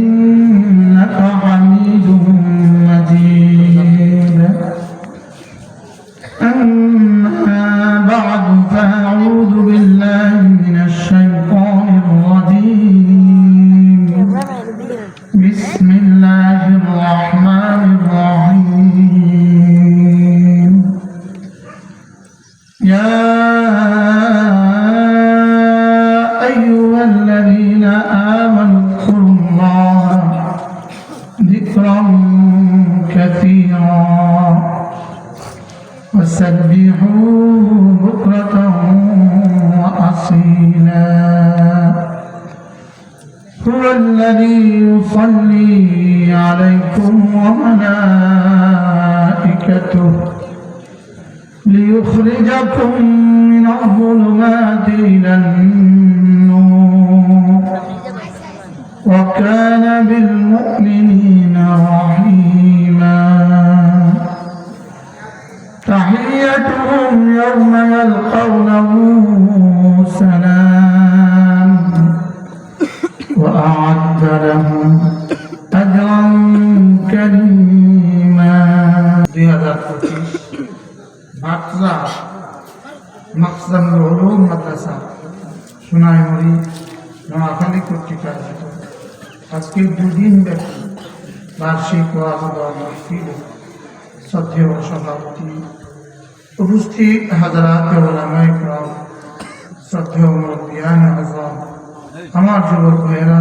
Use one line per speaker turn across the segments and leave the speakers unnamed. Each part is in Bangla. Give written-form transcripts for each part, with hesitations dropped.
إنك حميد مجيد أما بعد فأعوذ بالله من الشيطان الرجيم بسم الله الرحمن الرحيم يا أيها الذين آمنوا اذكروا الله ذكرا كثيرا وسبحوه بكرة وأصيلا هو الذي يصلي عليكم وملائكته ليخرجكم من الظلمات إلى النور وكان بالمؤمنين رحيما تحيتهم يوم يلقونه سلام وأعد لهم أجرا كريما 2025 বাটরা মাকসাদুল উলুম মাদ্রাসা সোনাইমুড়ি নোয়াখালী কর্তৃক আয়োজিত আজকে দুদিন ব্যাপী বার্ষিক ওয়াজ ও মাহফিল শ্রদ্ধেয় সভাপতি উপস্থিত হাজারাত উলামায়ে কেরাম শ্রদ্ধেয় মুরব্বিয়ান আযম আমার যুবক ভাইয়েরা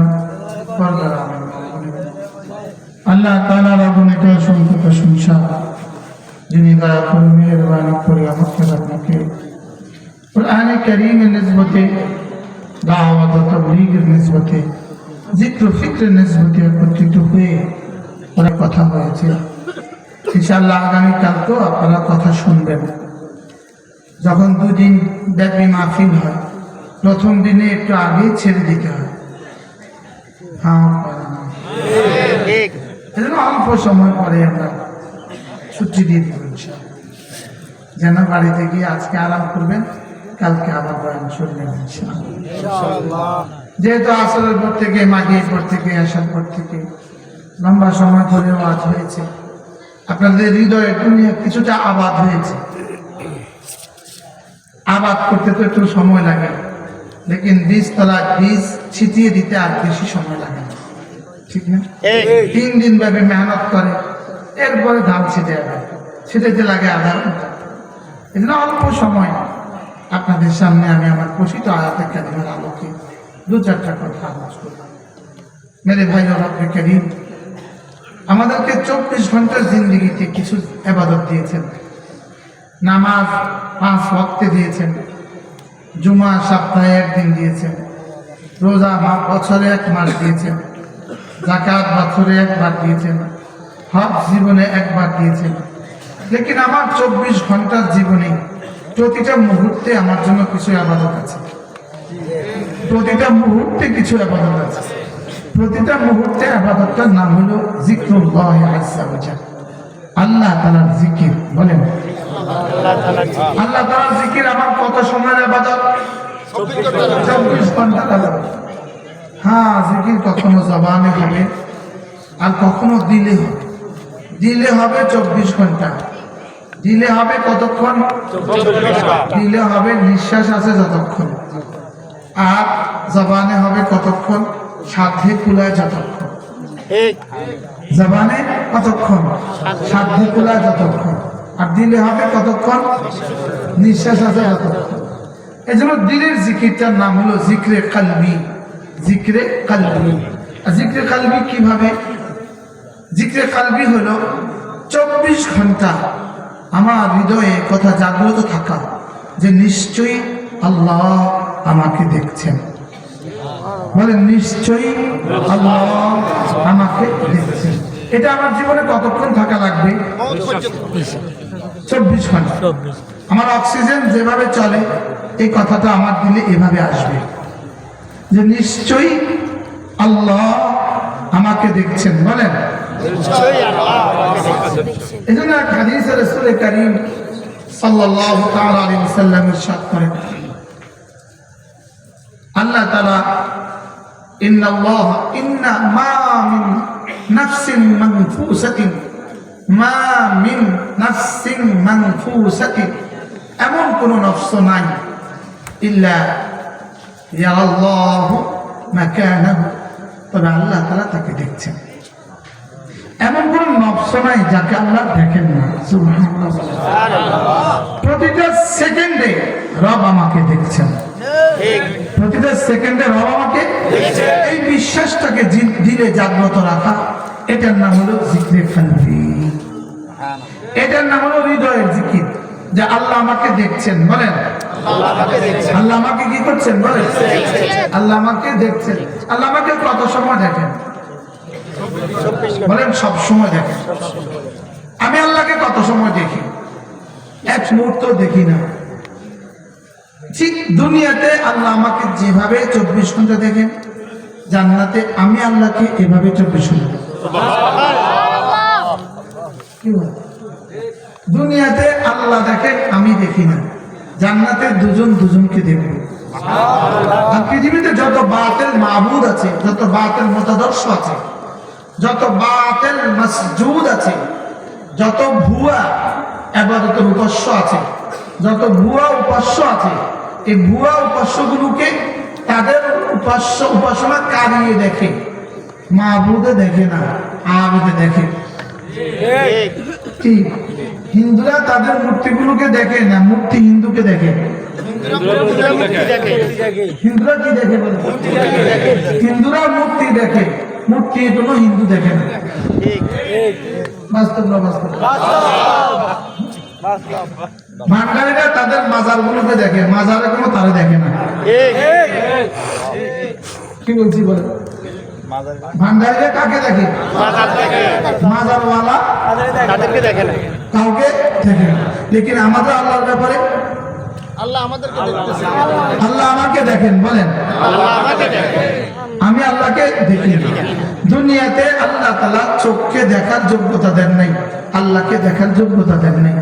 পর্দার আড়ালে আল্লাহ তাআলার অগণিত অসংখ্য প্রশংসা যিনি দয়া করে মেহেরবানি করে আমাকে আপনাকে কুরআনে কারীমের নিসবতে দাওয়াত ও তাবলীগের নিসবতে জিক্র ফিক্রের নিসবতে একত্রিত হয়ে অনেক কথা হয়েছে। ইনশাআল্লাহ আগামীকাল তো আপনারা কথা শুনবেন। যখন দুদিন ব্যাপী মাহফিল হয় প্রথম দিনে একটু আগে ছেড়ে দিতে হয়, এজন্য অল্প সময় পরে আমরা ছুটি দিয়ে দিব যেন বাড়িতে গিয়ে আজকে আরাম করবেন, কালকে আবার বয়ান শুনবেন ইনশাআল্লাহ। যেহেতু আসরের পর থেকে মাগরিবের পর থেকে আসার পর থেকে লম্বা সময় ধরে ওয়াজ হয়েছে, আপনাদের হৃদয়ে দুনিয়া কিছুটা আবাদ হয়েছে। আবাদ করতে তো একটু সময় লাগে, লেকিন বীজতলা বীজ ছিটিয়ে দিতে আর বেশি সময় লাগে না, ঠিক না? 3 দিন ব্যাপী মেহনত করে এরপরে ধান ছিটাইতে লাগে আধা ঘন্টা। এজন্য অল্প সময় আপনাদের সামনে আমি আমার প্রসিত আয়াতে কারিমের আলোকে 2-4টা কথা আলোচ করব। মেরে ভাই রব্বে কারীম আমাদেরকে 24 ঘন্টার জিন্দেগিতে কিছু ইবাদত দিয়েছেন। নামাজ 5 ওয়াক্তে দিয়েছেন, জুমা সপ্তাহে 1 দিন দিয়েছেন, রোজা বছরে 1 মাস দিয়েছেন, যাকাত বছরে 1 বার দিয়েছেন, হজ জীবনে 1 বার দিয়েছেন। লেকিন আমার 24 ঘন্টার জীবনে প্রতিটা মুহূর্তে আমার জন্য কিছু ইবাদত আছে, প্রতিটা মুহূর্তে কিছু ইবাদত আছে। প্রতিটা মুহূর্তে ইবাদতটার নাম হলো জিক্রুল্লাহ আযজা ওয়া জাল, আল্লাহ তাআলার জিকির। বলেন আল্লাহ তাআলার জিকির আমার কত সময়ের ইবাদত? 24 ঘন্টার ইবাদত। হ্যাঁ, জিকির কখনো জবানে হবে আর কখনো দিলে হবে। দিলে হবে 24 ঘন্টা, দিলে হবে কতক্ষণ? দিলে হবে নিঃশ্বাস আছে যতক্ষণ, আর জবানে হবে কতক্ষণ? সাধ্যে কুলায় যতক্ষণ। জবানে কতক্ষণ? সাধ্যে কুলায় যতক্ষণ। আর দিলে হবে কতক্ষণ? নিঃশ্বাস আছে যতক্ষণ। এজন্য দিলের জিকিরটার নাম হলো জিক্রে কলবি। জিক্রে কলবি। আর জিক্রে কলবি কিভাবে? জিক্রে কলবি হলো 24 ঘন্টা আমার হৃদয়ে কথা জাগ্রত থাকা যে নিশ্চয়ই আল্লাহ আমাকে দেখছেন। বলেন নিশ্চয়ই আল্লাহ আমাকে দেখছেন। এটা আমার জীবনে কতক্ষণ থাকা লাগবে? 24 ঘন্টা। আমার অক্সিজেন যেভাবে চলে এই কথাটা আমার দিলে এভাবে আসবে যে নিশ্চয়ই আল্লাহ আমাকে দেখছেন। বলেন এজন্য এক হাদিসে রাসূল কারীম সাল্লাল্লাহু তাআলা আলাইহি ওয়াসাল্লাম ইরশাদ করেন, আল্লাহ তাআলা ইন্না মা মিন মানফুসাতিন মা মিন নাফসিন মানফুসাতিন, এমন কোন নফস নাই ইল্লা ইয়ারাল্লাহু মাকানাহু, তবে আল্লাহ তাআলা তাকে দেখছেন। এমন কোন নফস নাই যাকে আল্লাহ দেখেন না। সুবহানাল্লাহ। প্রতিটা সেকেন্ডে রব আমাকে দেখছেন, প্রতিটা সেকেন্ডে রব আমাকে দেখছেন। এই বিশ্বাসটাকে দিলে জাগ্রত রাখা, এটার নাম হলো জিকিরে কলবি, এটার নাম হলো হৃদয়ের জিকির, যে আল্লাহ আমাকে দেখছেন। বলেন আল্লাহ আমাকে কি করছেন? বলেন আল্লাহ আমাকে দেখছেন। আল্লাহ আমাকে কত সময় দেখেন? বলেন সব সময় দেখেন। আমি আল্লাহকে কত সময় দেখি? এক মুহূর্ত দেখি না। ঠিক দুনিয়াতে আল্লাহ আমাকে যেভাবে 24 ঘন্টা দেখেন, জান্নাতে আমি আল্লাহকে এভাবে 24 ঘন্টা। দুনিয়াতে আল্লাহ দেখেন, আমি দেখি না। জান্নাতে দুজন দুজনকে দেখবে। আর পৃথিবীতে যত বাতিল মাবুদ আছে, যত বাতিল মতাদর্শ আছে, যত বাতিল মাসজুদ আছে, যত ভুয়া ইবাদতের উপাস্য আছে, যত ভুয়া উপাস্য আছে, এই ভুয়া উপাস্যগুলোকে তাদের উপাসনা কারিয়ে দেখে, মাবুদে দেখে না, আবিদে দেখে। ঠিক হিন্দুরা তাদের মূর্তিগুলোকে দেখে না, মূর্তি হিন্দুকে দেখে। হিন্দুরা কি দেখে? হিন্দুরা মূর্তি দেখে, মূর্তি কোনো হিন্দু দেখে না। বাস্তব না বাস্তব? ভান্ডারীরা তাদের মাজারগুলোকে দেখে, মাজারে কোনো তারা দেখে না। কি বলছি বলে? ভান্ডারীরা কাকে দেখে? মাজারওয়ালা তাদেরকে দেখে না, কাউকে দেখে না। লেকিন আমাদের আল্লাহর ব্যাপারে আল্লাহ আমাদেরকে দেখতেছে, আল্লাহ আমাকে দেখেন। বলেন আল্লাহ আমাকে দেখেন, আমি আল্লাহকে দেখি। দুনিয়াতে আল্লাহ তাআলা চোখকে দেখার যোগ্যতা দেন নাই, আল্লাহকে দেখার যোগ্যতা দেন নাই।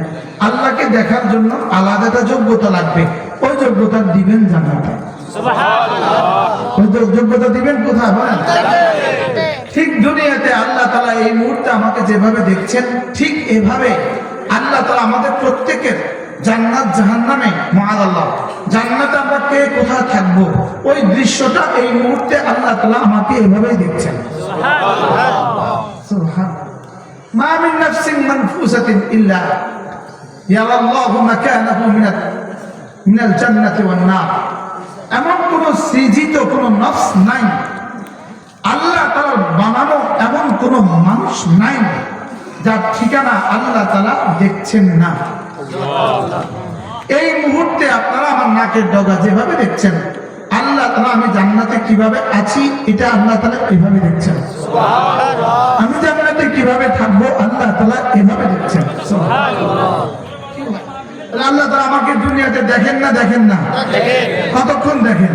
আল্লাহকে দেখার জন্য আলাদা একটা যোগ্যতা লাগবে, ওই যোগ্যতা দিবেন জান্নাতে। সুবহানাল্লাহ। ওই যোগ্যতা দিবেন কোথায়? বলেন ঠিক দুনিয়াতে আল্লাহ তাআলা এই মুহূর্তে আমাকে যেভাবে দেখছেন, ঠিক এভাবে আল্লাহ তাআলা আমাদের প্রত্যেকের জান্নাত জাহান্নামে, মাআল্লাহ জান্নাতে আমরা কে কোথায় থাকবো, ওই দৃশ্যটা এই মুহূর্তে আল্লাহ তাআলা আমাকে এভাবেই দেখছেন। সুবহানাল্লাহ সুবহানাল্লাহ। মা মিন নাফসিন মানফুসাতিন ইল্লা ইয়ারাল্লাহু মাকানাহু মিনাল জান্নাতি ওয়ান নার, এমন কোন সৃজিত কোন নফস নাই, আল্লাহ তাআলা বানানো এমন কোন মানুষ নাই যার ঠিকানা আল্লাহ তাআলা দেখছেন না। এই মুহূর্তে আপনারা আমার নাকের ডগা যেভাবে দেখছেন, আল্লাহ তাআলা আমি জান্নাতে কিভাবে আছি এটা আল্লাহ তাআলা এভাবে দেখছেন। সুবহানাল্লাহ। আমি জান্নাতে কিভাবে থাকবো আল্লাহ তাআলা এভাবে দেখছেন। সুবহানাল্লাহ। আল্লাহ তাআলা আমাকে দুনিয়াতে দেখেন না? দেখেন না? কতক্ষণ দেখেন?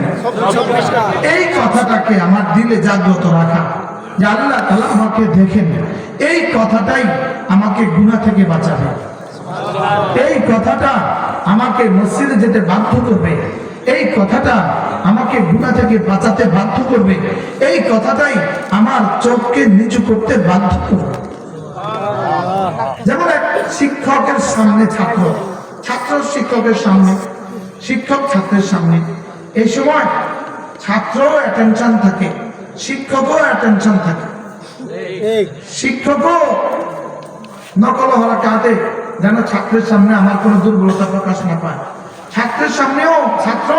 এই কথাটাকে আমার দিলে জাগ্রত রাখা, যে আল্লাহ তাআলা আমাকে দেখেন, এই কথাটাই আমাকে গুনাহ থেকে বাঁচাবে। এই কথাটা আমাকে মসজিদে যেতে বাধ্য করবে, এই কথাটা আমাকে গুনাহ থেকে বাঁচাতে বাধ্য করবে, এই কথাটাই আমার চোখকে নিচু করতে বাধ্য করবে। যেমন এক শিক্ষকের সামনে ছাত্র, ছাত্র শিক্ষকের সামনে, শিক্ষক ছাত্রের সামনে, এই সময় ছাত্রও অ্যাটেনশন থাকে, শিক্ষকও অ্যাটেনশন থাকে। শিক্ষকও নকল হরকাতে যেন ছাত্রের সামনে আমার কোনো দুর্বলতা প্রকাশ না পায়, ছাত্রের সামনেও ছাত্র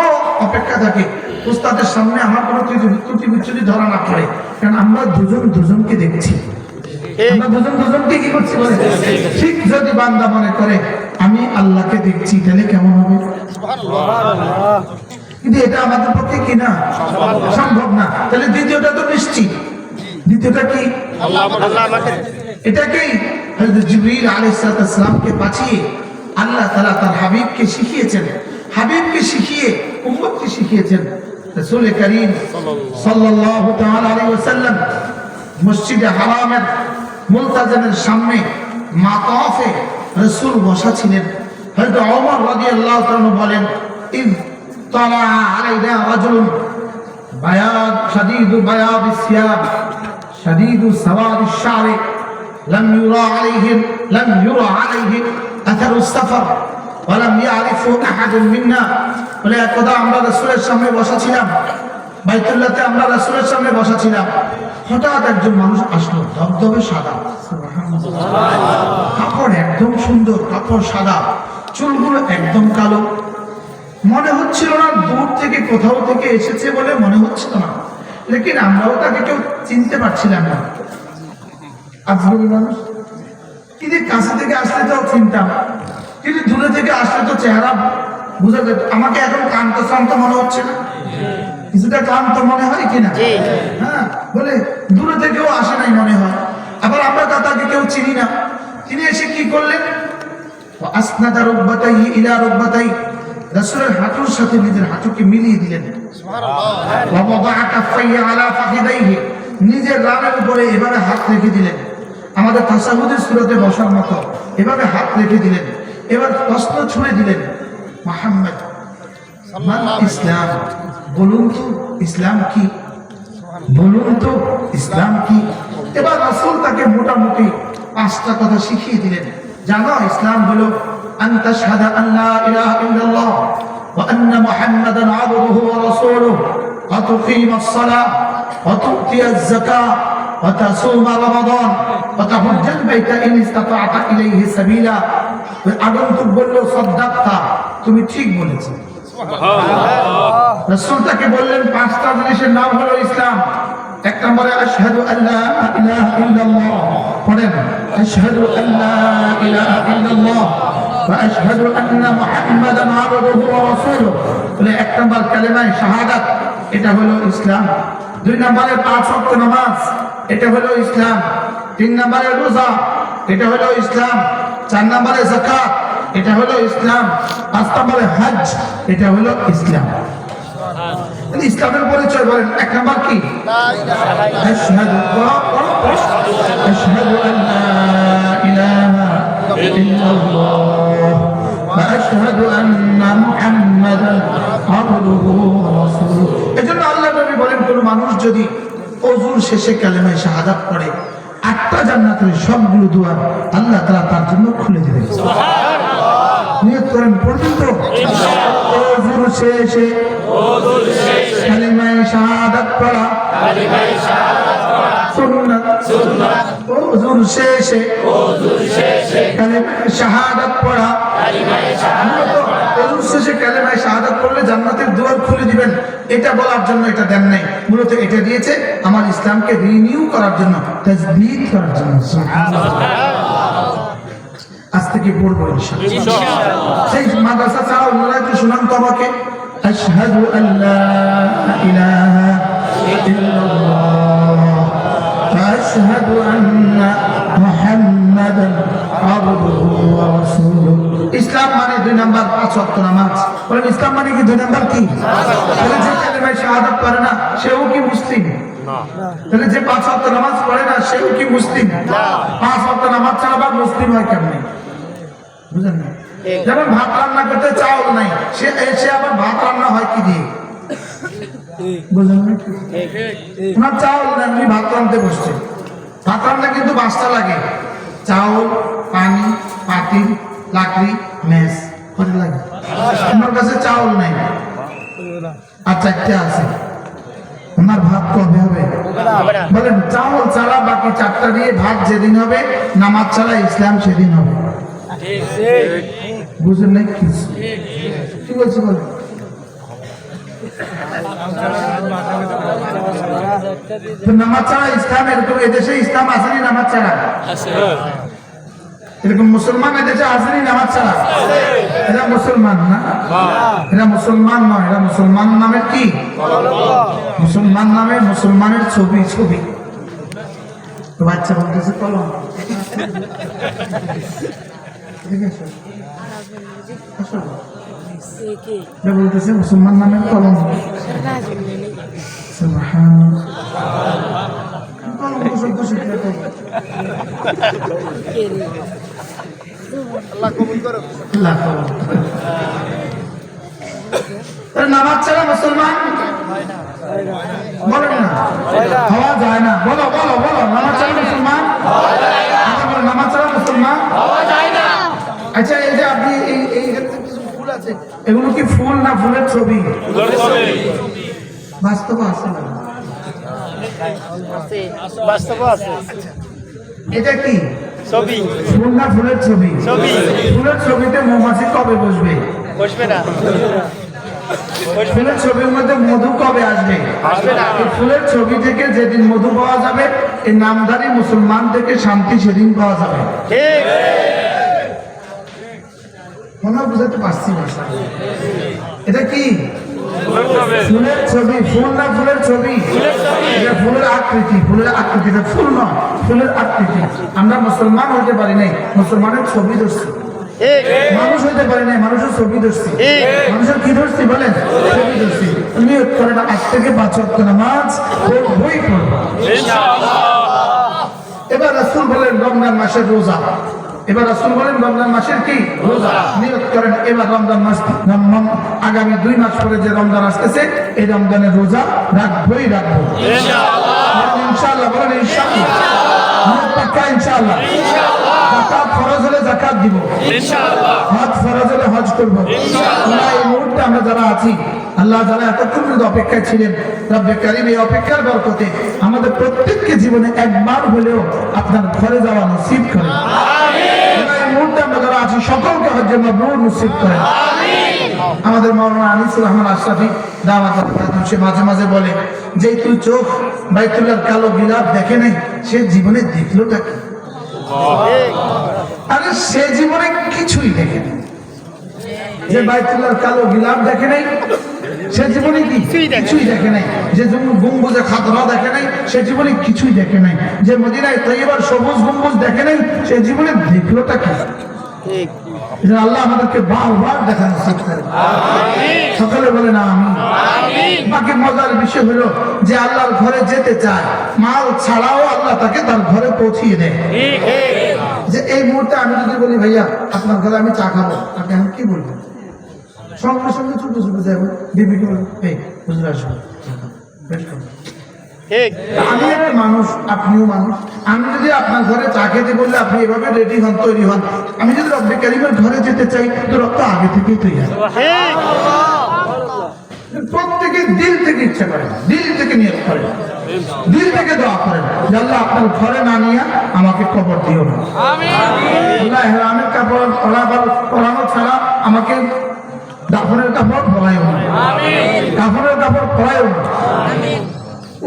অপেক্ষা থাকে উস্তাদের সামনে আমার কোনো ত্রুটি বিচ্যুতি ধরা না পড়ে, কারণ আমরা দুজন দুজনকে দেখছি, আমরা দুজন দুজনকে কি করছি বলে। ঠিক যদি বান্দা মনে করে আমি আল্লাহকে দেখছি, তাহলে কেমন হবে? কিন্তু এটা আমাদের পক্ষে কি না, সম্ভব না। তাহলে দ্বিতীয়টা তো নিশ্চিত, দ্বিতীয়টা কি? এটাকেই হযরত জিবরীল আলাইহিস সালামকে পাঠিয়ে আল্লাহ তাআলা তার হাবিবকে শিখিয়েছেন, হাবিবকে শিখিয়ে উম্মতকে শিখিয়েছেন। রাসূল করিম সাল্লাল্লাহু তাআলা আলাইহি ওয়াসাল্লাম মসজিদে হারামের মুলতাজিমের সামনে মাতাফে রাসূল বসা ছিলেন। হযরত ওমর রাদিয়াল্লাহু তাআলা বলেন, ইয তালা আলাইনা রাজুলুন বায়াদ শাদীদু বায়াদিস সিয়াব শাদীদু সাওয়াদিশ শারি لم يرى عليه أثر السفر ولم يعرفه أحد منا বলে একদা আমরা রাসূলের সামনে বসা ছিলাম বাইতুল্লাহতে আমরা রাসূলের সামনে বসা ছিলাম হঠাৎ একজন মানুষ আসলো ধবধবে সাদা সুবহানাল্লাহ কাপড় একদম সুন্দর কাপড় সাদা চুলগুলো একদম কালো মনে হচ্ছিল না দূর থেকে কোথাও থেকে এসেছে বলে মনে হচ্ছিল না লেকিন আমরাও তাকে কেউ চিনতে পারছিলাম না আজগবি মানুষ কিন্তু কাছে থেকে আসলে তো চিনতাম কিন্তু দূরে থেকে আসলে তো চেহারা বুঝা যেত আমাকে এখন ক্লান্ত শ্রান্ত মনে হচ্ছে না কিছুটা ক্লান্ত মনে হয় কিনা হ্যাঁ বলে দূরে থেকেও আসে নাই মনে হয় আবার আমরা তাকে কেউ চিনি না তিনি এসে কি করলেন আসনাদা রুকবাতাইহি ইলা রুকবাতাই রাসূলের হাঁটুর সাথে নিজের হাঁটুকে মিলিয়ে দিলেন সুবহানাল্লাহ ওয়া ওয়াদা কাফাইহি আলা ফাখিদাইহি নিজের রানের উপরে এভাবে হাত রেখে দিলেন আমাদের তাশাহুদের সূরাতে বসার মতো এভাবে হাত রেখে দিলেন এবার প্রশ্ন ছুঁড়ে দিলেন মুহাম্মদ মান ইসলাম বলুন তো ইসলাম কি বলুন তো ইসলাম কি এবার রাসূল তাকে মোটামুটি 5টা কথা শিখিয়ে দিলেন জানো ইসলাম হলো আন তাশহাদা আন লা ইলাহা ইল্লাল্লাহ ওয়া আন্না মুহাম্মাদান আবদুহু ওয়া রাসূলুহু ওয়া তুকিমাস সালাহ ওয়া তু'তিয়াজ যাকাহ ওয়া তাসুমা রমাদান ওয়া তাহুজ্জাল বাইতা ইন ইসতাতা'তা ইলাইহি সাবিলা ওই আগন্তুক বলল সাদ্দাক্তা তুমি ঠিক বলেছো সুবহানাল্লাহ রাসূল তাকে বললেন 5টা জিনিসের নাম হলো ইসলাম এক নম্বরে আশহাদু আল্লা ইলাহা ইল্লাল্লাহ পড়েন আশহাদু আল্লা ইলাহা ইল্লাল্লাহ ওয়া আশহাদু আন্না মুহাম্মাদান আবদুহু ওয়া রাসূলুহু বলে এক নম্বর কালেমা শাহাদাত এটা হলো ইসলাম 2 নম্বরে 5 ওয়াক্ত নামাজ এটা হলো ইসলাম 3 নম্বরে রোজা এটা হলো ইসলাম 4 নম্বরে যাকাত এটা হলো ইসলাম 5 নম্বরে হজ এটা হলো ইসলাম ইসলামের পরিচয় বলেন এক নাম্বার কি আশহাদু আল্লা ইলাহা ইল্লাল্লাহ ওয়া আশহাদু আন্না মুহাম্মাদান আবদুহু ওয়া রাসূলুহু এজন্য আল্লাহ নবী বলেন কোন মানুষ যদি ওযুর শেষে কালেমা শাহাদাত পড়ে 8টা জান্নাতের সবগুলো দুয়ার আল্লাহ তাআলা তার জন্য খুলে দিবেন সুবহানাল্লাহ নিয়ত করেন পড়বেন তো ওযুর শেষে কালেমা শাহাদাত পড়া সুন্নাত ওযুর শেষে কালেমা শাহাদাত পড়া ওযুর শেষে কালেমা শাহাদাত পড়লে জান্নাতের দুয়ার খুলে দিবেন এটা বলার জন্য এটা দেন নাই মূলত এটা দিয়েছে আমার ইসলামকে রিনিউ করার জন্য তাজদীদ করার জন্য সুবহানাল্লাহ আজ থেকে পড়বো ইনশাআল্লাহ সেই মাদ্রাসা ছাড়া ওনারা একটু শুনান তো আমাকে আশহাদু আল্লা ইলাহা ইল্লাল্লাহ ওয়া আশহাদু আন্না মুহাম্মাদান আবদুহু ওয়া রাসূলুহু ইসলাম মানে 2 নাম্বার 5 ওয়াক্ত নামাজ বলেন ইসলাম মানে কি 2 নাম্বার কি তাহলে যে কালেমা শাহাদাত পড়ে না সেও কি মুসলিম না তাহলে যে 5 ওয়াক্ত নামাজ পড়ে না সেও কি মুসলিম না 5 ওয়াক্ত নামাজ ছাড়া বা মুসলিম হয় কেমনে বুঝেন না যেমন ভাত রান্না করতে চাউল নাই সে আবার ভাত রান্না হয় কি দিয়ে বুঝেন না ওনার চাউল নাই উনি ভাত রান্নতে বসছে ভাত রান্না কিন্তু 5টা লাগে চাউল পানি পাতিল লাকড়ি মেস কত লাগে আমার কাছে চাউল নাই আর 4টা আছে আমার ভাত কবে হবে বলেন চাউল ছাড়া বাকি 4টা দিয়ে ভাত যেদিন হবে নামাজ ছাড়া ইসলাম সেদিন হবে বুঝেন না কি বলছি বলেন নামাজ ছাড়া ইসলাম এরকম এদেশে ইসলাম আসেনি নামাজ ছাড়া এরকম মুসলমান এদেশে আসেনি নামাজ ছাড়া এরা মুসলমান না এরা মুসলমান নয় এরা মুসলমান নামের কি মুসলমান নামে মুসলমানের ছবি তো বাচ্চা বলতেছে কলম বলতেছে মুসলমান নামের কলম নামাজ ছাড়া মুসলমান বলেন না হওয়া যায় না বলো বলো বলো নামাজ ছাড়া মুসলমান এগুলো কি ফুল না ফুলের ছবি? বাস্তব আছে না? এটা কি
ছবি?
ফুল না ফুলের ছবি? ফুলের ছবিতে মৌমাছি কবে বসবে?
বসবে না।
ফুলের ছবির মধ্যে মধু কবে আসবে? এই ফুলের ছবি থেকে যেদিন মধু পাওয়া যাবে, এই নামধারী মুসলমান থেকে শান্তি সেদিন পাওয়া যাবে।
ঠিক।
মনে হয় বুঝাতে পারছি ভাষা। এটা কি ফুলের ছবি? ফুল না ফুলের ছবি? এটা ফুলের আকৃতি। ফুলের আকৃতি, এটা ফুল নয়, ফুলের আকৃতি। আমরা মুসলমান হইতে পারি নাই, মুসলমানের ছবি ধরছি। মানুষ হইতে পারি নাই, মানুষের ছবি ধরছি। মানুষের কি ধরছি বলেন? ছবি ধরছি। নিয়ত করেন আজ থেকে 5 ওয়াক্ত নামাজ বই পড়বো। এবার রাসূল বলেন রমজান মাসের রোজা। এবার রাসূল বলেন রমজান মাসের কি রোজা। নিয়ত করেন এবার রমজান মাস, আগামী 2 মাস পরে যে রমজান আসতেছে, এই রমজানের রোজা রাখবোই রাখবো ইনশাআল্লাহ। বলেন ইনশাআল্লাহ। নিয়ত পাক্কা ইনশাআল্লাহ। যাকাত ফরজ হলে যাকাত দিব ইনশাআল্লাহ। হজ ফরজ হলে হজ করব ইনশাআল্লাহ। এই মুহূর্তে আমরা যারা আছি, আল্লাহ যারা এতক্ষণ পর্যন্ত অপেক্ষায় ছিলেন, রব্বে কারীম এই অপেক্ষার বরকতে আমাদের প্রত্যেককে জীবনে একবার হলেও আপনার ঘরে যাওয়া নসিব করেন। এই মুহূর্তে আমরা যারা আছি সকলকে হজ্জে মাবরুর নসিব করেন। আমাদের মাওলানা আনিসুর রহমান আশরাফি দাওয়াত সে মাঝে মাঝে বলে যে তুই চোখ বাইতুল্লাহর কালো গিলাফ দেখে নাই, সে জীবনে দেখলোটা কি? আরে সে জীবনে কিছুই দেখে নাই। যে বাইতুল্লাহর কালো গিলাফ দেখে নাই, সে জীবনে কিছুই দেখে নাই। যে গম্বুজে খাতরা দেখে নাই, সে জীবনে কিছুই দেখে নাই। যে মদিনায় তৈয়বার সবুজ গম্বুজ দেখে নাই, সে জীবনে দেখলোটা কি? আল্লাহ আমাদেরকে বারবার দেখা নসিব করেন। সকলে বলেন আমিন। বাকি মজার বিষয় হলো যে আল্লাহর ঘরে যেতে চায়, মাল ছাড়াও আল্লাহ তাকে তার ঘরে পৌঁছিয়ে দেয়। যে এই মুহূর্তে আমি যদি বলি ভাইয়া আপনার ঘরে আমি চা খাবো, আপনি আমি কি বলবো? সঙ্গে সঙ্গে ছোট ছোট যাবো, বিবিকে বলবো এই বুঝলে আসবো। আমি একটা মানুষ, আপনিও মানুষ। আমি যদি আপনার ঘরে চা খেতে বললে আপনি এভাবে রেডি হন, তৈরি হন। আমি যদি রব্বে কারীমের ঘরে যেতে চাই, তো রব তো আগে থেকেই তৈরি হয়। প্রত্যেকে দিল থেকে ইচ্ছা করেন, দিল থেকে নিয়ত করেন, দিল থেকে দোয়া করেন যে আল্লাহ আপনার ঘরে না নিয়ে আমাকে কবর দিও না। আল্লাহ হেরামের কাপড় পরানো ছাড়া আমাকে দাফনের কাপড় পরাইও না, কাপড়ের কাপড় পরাইও না।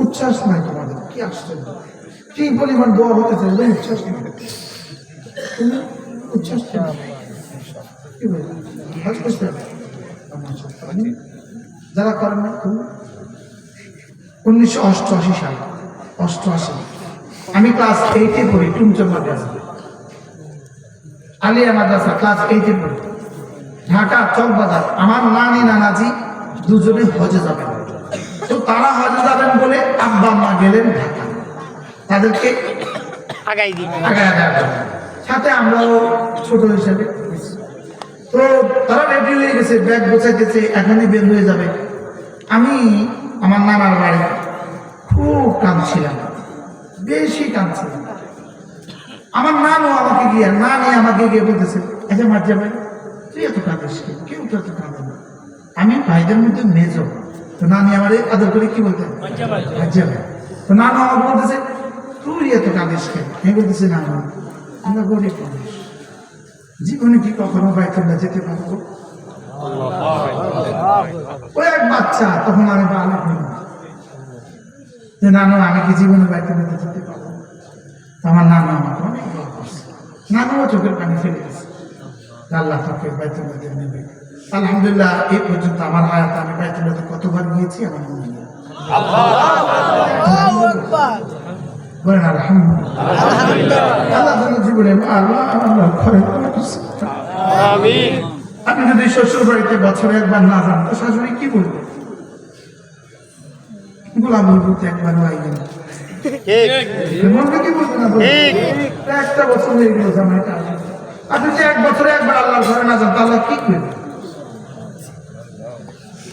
উচ্ছ্বাস নাই তোমাদের, কি আশ্চর্য! কি পরিমাণ দোয়া হতে চাই, উচ্ছ্বাস নাই। তুমি উচ্ছ্বাস কি বলবো? যারা করেন না, 1988 সাল 88 আমি ক্লাস 8-এ পড়ি, টুমচর মাদ্রাসা, আলিয়া মাদ্রাসা, ক্লাস 8-এ পড়ি, ঢাকা চকবাজার। আমার নানি নানাজি দুজনে হজে যাবেন, তো তারা হজে যাবেন বলে আব্বা মা গেলেন ঢাকা, তাদেরকে আগায় সাথে আমরাও ছোট হিসেবে। তো তারা রেডি হয়ে গেছে, ব্যাগ গোছাইতেছে, এখনই বের হয়ে যাবে। আমি আমার নানার বাড়ি খুব কাঁদছিলাম, বেশি কাঁদছিলাম। আমার নানু আমাকে গিয়ে বলতেছে, আচ্ছা মার যাবে, তুই এত কাঁদিস, কেউ তো এত কাঁদে না। আমি ভাইদের মধ্যে মেজো, তো নানি আমার আদর করে কি বলতেন, তো নানু আমাকে বলতেছে তুই এত কাঁদিস কেন? আমি বলতেছি না, আমরা গরিব মানুষ, জীবনে কি কখনো বাইতুল্লাহ যেতে পারবো? ওই এক বাচ্চা, তখন আমি বালক হইলাম, যে নানু আমি কি জীবনে বাইতুল্লাহ যেতে পারবো? আমার নানু আমাকে অনেক দোয়া করছে, নানুও চোখের পানি ফেলে গেছে, আল্লাহ তাকে বাইতুল্লাহ নেবে। আলহামদুলিল্লাহ এই পর্যন্ত আমার হায়াতে আমি বাইতুল্লাহতে কতবার গিয়েছি আমার মনে নেই। বলেন আলহামদুলিল্লাহ। আল্লাহ যেন জীবনে আপনি যদি শ্বশুর বাড়িতে বছরে একবার না যান, তো শাশুড়ি কি বলবে? গোলামি বলতে একবার আইবেন, মনকে কি বলবে না? একটা বছর হয়ে গেল জামাইটা, আপনি যে 1 বছরে একবার আল্লাহর ঘরে না যান, তা আল্লাহ কি করবে?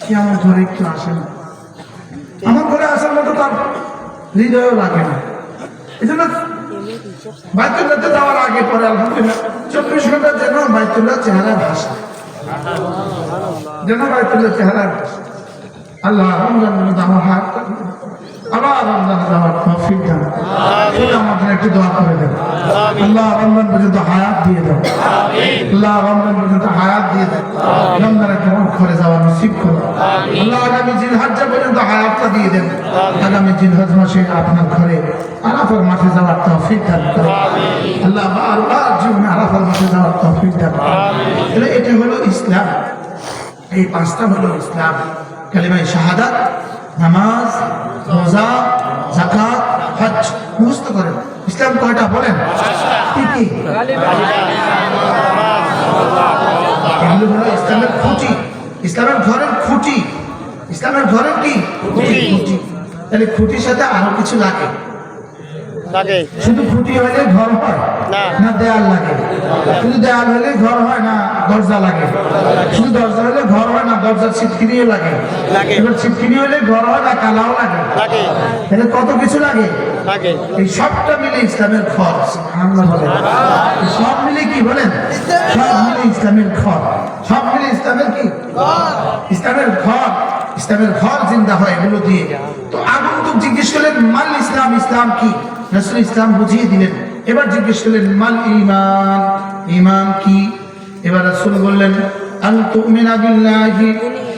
কি আমার ঘরে একটু আসে না, আমার ঘরে আসার মতো তার হৃদয়ও লাগে না। এই জন্য বাইতুল্লাহতে যাওয়ার আগে পরে আলহামদুলিল্লাহ 24 ঘন্টার জন্য বাইতুল্লাহ চেহারা ভাষা যেন বাইতুল্লাহ চেহারা আল্লাহ রমজান আমার হাত আবার রমজান যাওয়ার তৌফিক দান। আমাদের একটু দোয়া করে দেন। আল্লাহ রমজান পর্যন্ত হায়াত দিয়ে দেন। আল্লাহ রমজান পর্যন্ত হায়াত দিয়ে দেন। রমজানের কেমন ঘরে যাওয়ার নসিব করো। আল্লাহ আগামী জিলহজ্জা পর্যন্ত হায়াতটা দিয়ে দেন। আগামী জিলহজ মাসে আপনার ঘরে আরাফার মাঠে যাওয়ার তৌফিক দান করো। আল্লাহ বারবার জীবনে আরাফার মাঠে যাওয়ার তৌফিক দান করো। তাহলে এটা হলো ইসলাম। এই পাঁচটা হলো ইসলাম। কালিমায়ে শাহাদাত, নামাজ, রোজা, যাকাত, হজ মুখস্থ করেন। ইসলাম কয়টা বলেন? কি কি? এগুলো হলো ইসলামের খুঁটি, ইসলামের ঘরের খুঁটি। ইসলামের ঘরের কি খুঁটি? তাহলে খুঁটির সাথে আরো কিছু লাগে। শুধু খুঁটি হলে ঘর হয় না দেয়াল লাগে? শুধু দেয়াল হলে ঘর হয় না দরজা লাগে? শুধু দরজা হলে ঘর হয় না দরজার ছিটকিনিও লাগে? এবার ছিটকিনি হলে ঘর হয় না কালাও লাগে? তাহলে কত কিছু লাগে। এই সবটা মিলে ইসলামের ঘর। সব মিলে কি বলেন? সব মিলে ইসলামের ঘর। সব মিলে ইসলামের কি? ইসলামের ঘর। ইসলামের ঘর জিন্দা হয় এগুলো দিয়ে। তো আগন্তুক জিজ্ঞেস করলেন মাল ইসলাম, ইসলাম কি? রাসূল ইসলাম বুঝিয়ে দিলেন। এবার জিজ্ঞেস করলেন মাল ঈমান, ঈমান কি? এবার রাসূল বললেন আন তুমিনা বিল্লাহি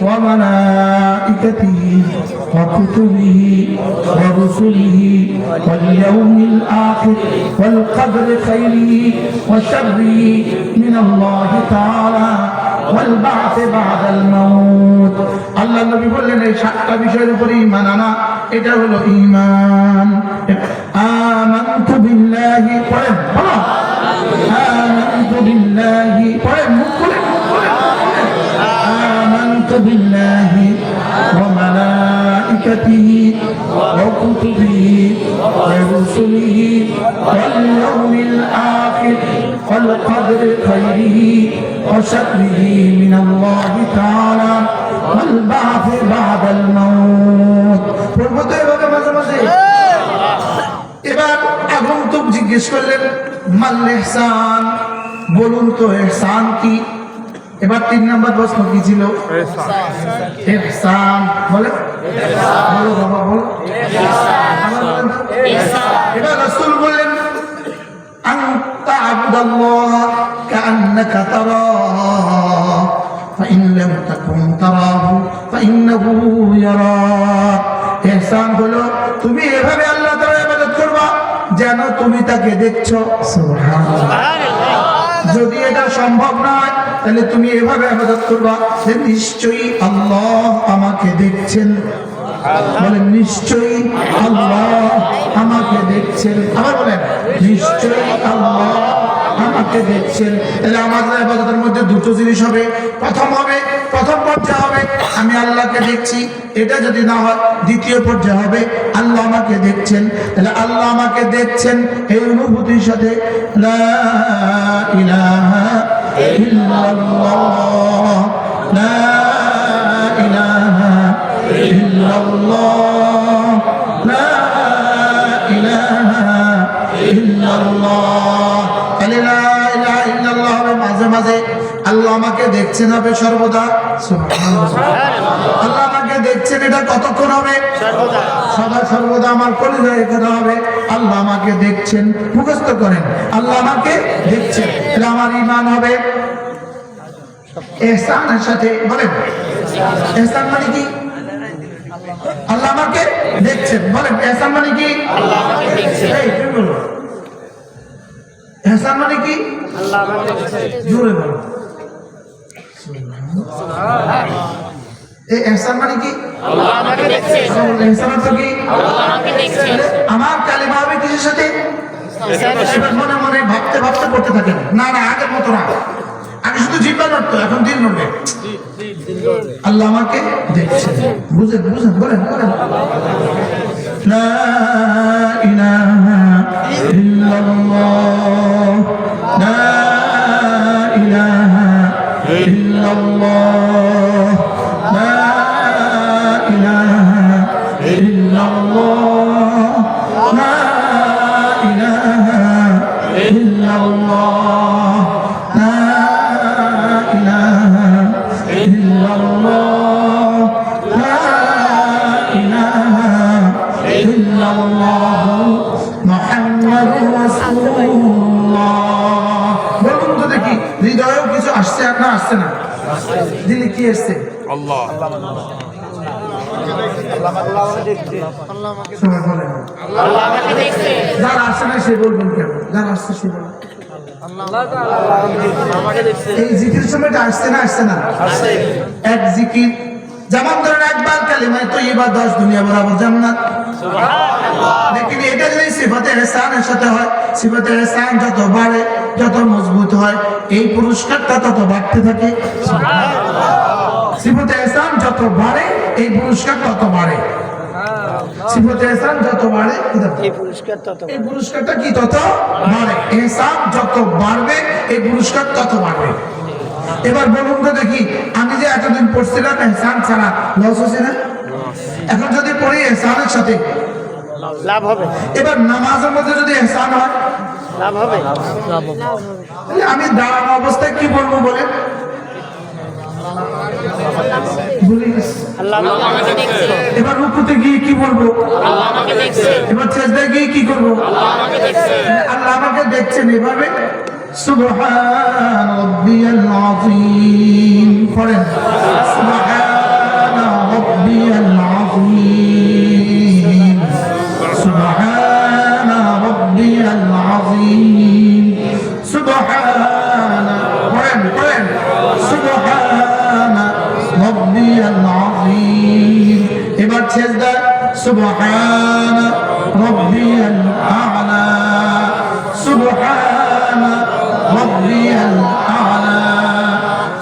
ওয়া মালাইকাতিহি ওয়া কুতুবিহি ওয়া রুসুলিহি ওয়াল ইয়াউমিল আখির ওয়াল কদরি খাইরিহি ওয়া শাররিহি মিনাল্লাহি তাআলা ওয়াল বা'থ বা'দাল মাউত। আল্লাহ নবী বললেন এই সাতটা বিষয়ের উপর ঈমান আনা, এটা হলো ঈমান। আমানতু বিল্লাহি, পড়েন বলো আমানতু বিল্লাহি, পড়েন মুখ খুলে আমানতু বিল্লাহি ওয়া মালাইকাতিহি ওয়া কুতুবিহি ওয়া রুসুলিহি ওয়াল ইয়াউমিল আখির ওয়াল কদরি খাইরিহি ওয়া শাররিহি মিনাল্লাহি তাআলা ওয়াল বা'থ বা'দাল মাউত। পড়বো তো এভাবে মাঝে মাঝে। এবার আগন্তুক জিজ্ঞেস করলেন মাল ইহসান, বলুন তো ইহসান কি? এবার 3 নম্বর প্রশ্ন কি ছিল? ইহসান বলে বলো বাবা বলো। এবার রাসূল বললেন আন তা'বুদাল্লাহ কাআন্নাকা তারাহু ফাইন লাম তাকুন তারাহু ফাইন্নাহু ইয়ারাক। ইহসান হলো তুমি এভাবে আল্লাহ তাআলার ইবাদত করবা যেন তুমি তাকে দেখছো। সুবহানাল্লাহ। যদি এটা সম্ভব নয় তাহলে তুমি এভাবে ইবাদত করবা যে নিশ্চয়ই আল্লাহ আমাকে দেখছেন। বলেন নিশ্চয়ই আল্লাহ আমাকে দেখছেন। আবার বলেন নিশ্চয়ই আল্লাহ আমাকে দেখছেন। তাহলে আমাদের ইবাদতের মধ্যে দুটো জিনিস হবে। প্রথম পর্যায়ে হবে আমি আল্লাহকে দেখছি, এটা যদি না হয় দ্বিতীয় পর্যায়ে হবে আল্লাহ আমাকে দেখছেন। তাহলে আল্লাহ আমাকে দেখছেন এই অনুভূতির সাথে লা ইলাহা ইল্লাল্লাহ, লা ইলাহা ইল্লাল্লাহ, লা ইলাহা ইল্লাল্লাহ। তাহলে লা ইলাহা ইল্লাল্লাহ হবে মাঝে মাঝে, আল্লাহ আমাকে দেখছেন হবে সর্বদা। আল্লাহ আমাকে দেখছেন এটা কতক্ষণ হবে? সদা সর্বদা আমার কলিজায় এখানে হবে আল্লাহ আমাকে দেখছেন। মুখস্থ করেন আল্লাহ আমাকে দেখছেন, এটা আমার ঈমান হবে। ইহসানের সাথে বলেন ইহসান মানে কি? আল্লাহ আমাকে দেখছেন। বলেন ইহসান মানে কি? আল্লাহ আমাকে দেখছেন। এই তুমি বলো ইহসান মানে কি? আল্লাহ আমাকে দেখছেন। জোরে বলো এই ইহসান মানে কি? আল্লাহ আমাকে দেখছেন। ইহসান মানে কি? আল্লাহ আমাকে দেখছেন। আমার কালিমা হবে কিসের সাথে? মনে মনে ভাবতে ভাবতে করতে থাকেন। না না আগের মতো না, আগে শুধু জিহ্বা নড়তো, এখন দিল নড়বে। আল্লাহ আমাকে দেখছেন। বুঝেন বলেন লা ইলাহা ইল্লাল্লাহ, লা ইলাহা ইল্লাল্লাহ, লা ইলাহা ইল্লাল্লাহ, লা ইলাহা ইল্লাল্লাহ, লা ইলাহা না আসছে না? দিলে কি এসছে?
আল্লাহ
সবাই বলেন যারা আসছে না সে বলবেন কেন, যারা আসছে সে বলবেন। এই জিকির সময়টা আসছে না আসছে না? এক জিকির যেমন ধরেন একবার কালিমায়ে তয়্যিবা 10 দুনিয়া বরাবর জান্নাত। লেকিন এটা যদি সিফাতে ইহসানের সাথে হয়, সিফাতে ইহসান যত বাড়ে যত মজবুত হয় এই পুরস্কারটা তত বাড়তে থাকে। সিফাতে ইহসান যত বাড়ে এই পুরস্কার তত বাড়ে। সিফাতে ইহসান যত বাড়ে এই পুরস্কারটা কি তত বাড়ে। ইহসান যত বাড়বে এই পুরস্কার তত বাড়বে। এবার বলুন তো দেখি, আমি যে এতদিন পড়ছিলাম ইহসান ছাড়া লস হচ্ছে না? এখন যদি পড়ি ইহসানের সাথে
লাভ হবে।
এবার নামাজের মধ্যে যদি ইহসান হয়
লাভ হবে।
তাহলে আমি দাঁড়ানো অবস্থায় কি বলবো বলেন? ভুলে গেছি। এবার রুকুতে গিয়ে কি বলবো? এবার সেজদায় গিয়ে কি করবো? আল্লাহ আমাকে দেখছেন। এভাবে সুবহান রাব্বিয়াল আযীম পড়েন, সুবহান রাব্বিয়াল আযীম, সুবহান রাব্বিয়াল আযীম, সুবহান পড়েন পড়েন, সুবহান রাব্বিয়াল আযীম। এবার সেজদা সুবহান রাব্বিয়াল আ'লা, সুবহান রাব্বিয়াল আ'লা,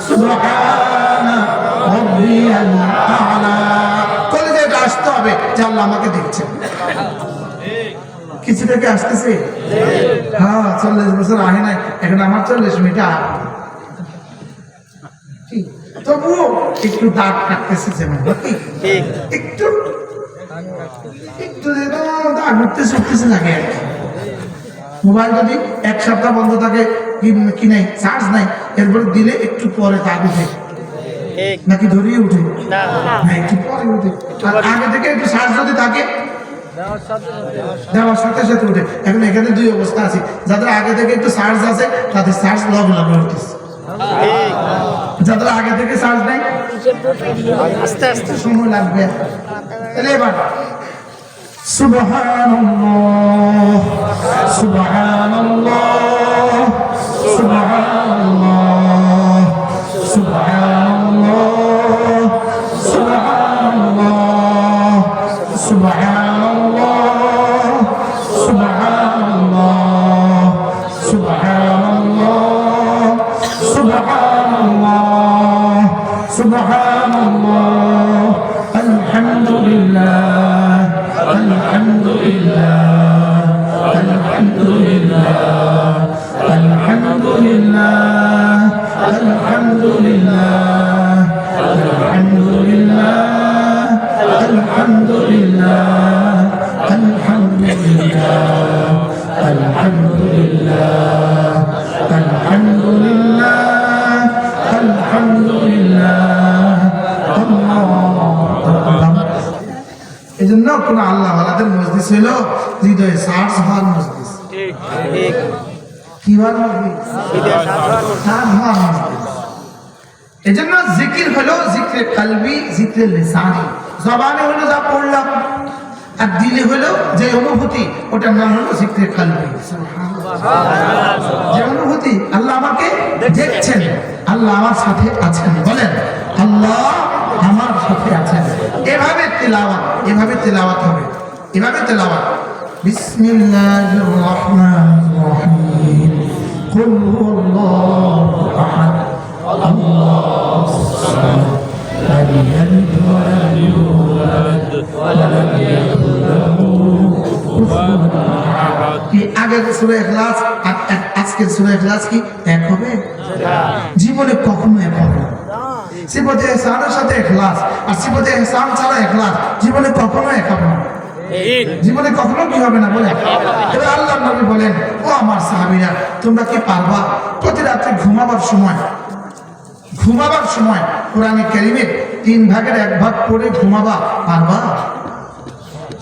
সুবহান রাব্বিয়াল আ'লা। কলেজে আসতে হবে যে আল্লাহ আমাকে দেখছেন। কিছু থেকে আসতেছে? হ্যাঁ, 40 বছর আহে নাই, এখন আমার 40 মিনিট তবুও একটু দাগ কাটতেছে যেমন একটু একটু দাগ উঠতেছে উঠতেছে লাগে। মোবাইল যদি 1 সপ্তাহ বন্ধ থাকে কি নাই, চার্জ নাই, এরপরে দিলে একটু পরে দাগ উঠে নাকি ধরিয়ে উঠে না, একটু পরে উঠে। আর আগে থেকে একটু চার্জ যদি থাকে দেওয়ার সাথে সাথে উঠে। এখন এখানে 2 অবস্থা আছে, যাদের আগে থেকে একটু চার্জ আছে তাদের চার্জ লগে লগে উঠতেছে, যাদের আগে থেকে চার্জ নেই আস্তে আস্তে সময় লাগবে। তাহলে এবার সুবহানাল্লাহ সুবহানাল্লাহ সুবহানাল্লাহ সুবহানাল্লাহ সুবহানাল্লাহ সুবহানাল্লাহ সুবহানাল্লাহ সুবহানাল্লাহ সুবহানাল্লাহ সুবহানাল্লাহ আলহামদুলিল্লাহ আলহামদুলিল্লাহ আলহামদুলিল্লাহ আলহামদুলিল্লাহ আলহামদুলিল্লাহ আলহামদুলিল্লাহ আলহামদুলিল্লাহ আলহামদুলিল্লাহ আলহামদুলিল্লাহ আলহামদুলিল্লাহ আলহামদুলিল্লাহ। এই জন্য কোন আল্লাহ আলাদের মজলিস হইল হৃদয়ে সার্চ হওয়ার মজলিস। কি হওয়ার মজলিস? সার্চ হওয়ার মজলিস। এই জন্য জিকির হলো জিক্রে কলবি, জিক্রে লিসানি। জবানে হলো যা পড়লাম, আর দিলে হলো যে অনুভূতি, ওটার নাম হলো জিক্রে কলবি। যে অনুভূতি আল্লাহ আমাকে দেখছেন, আল্লাহ আমার সাথে আছেন, বলেন আল্লাহ আমার সাথে আছেন। এভাবে তেলাওয়াত, এভাবে তেলাওয়াত হবে, এভাবে তেলাওয়াত। বিসমিল্লাহির রহমানির রহিম। কুল হুয়াল্লাহু আহাদ আল্লাহুস সামাদ লাম ইয়ালিদ ওয়া লাম ইউলাদ ওয়া লাম ইয়াকুল লাহু কুফুওয়ান আহাদ। কি আগের সূরা ইখলাস আর আজকের সূরা ইখলাস কি এক হবে? জীবনে কখনো এক হবে না। সিফাতে ইহসানের সাথে ইখলাস আর সিফাতে ইহসান ছাড়া ইখলাস জীবনে কখনো এক হবে না। জীবনে কখনো কি হবে না বলে। এবার আল্লাহর নবী বলেন, ও আমার সাহাবীরা, তোমরা কি পারবা প্রতি রাতে ঘুমাবার সময় কোরআনে কারীমের 3 ভাগের 1 ভাগ পড়ে ঘুমাবা? পারবা?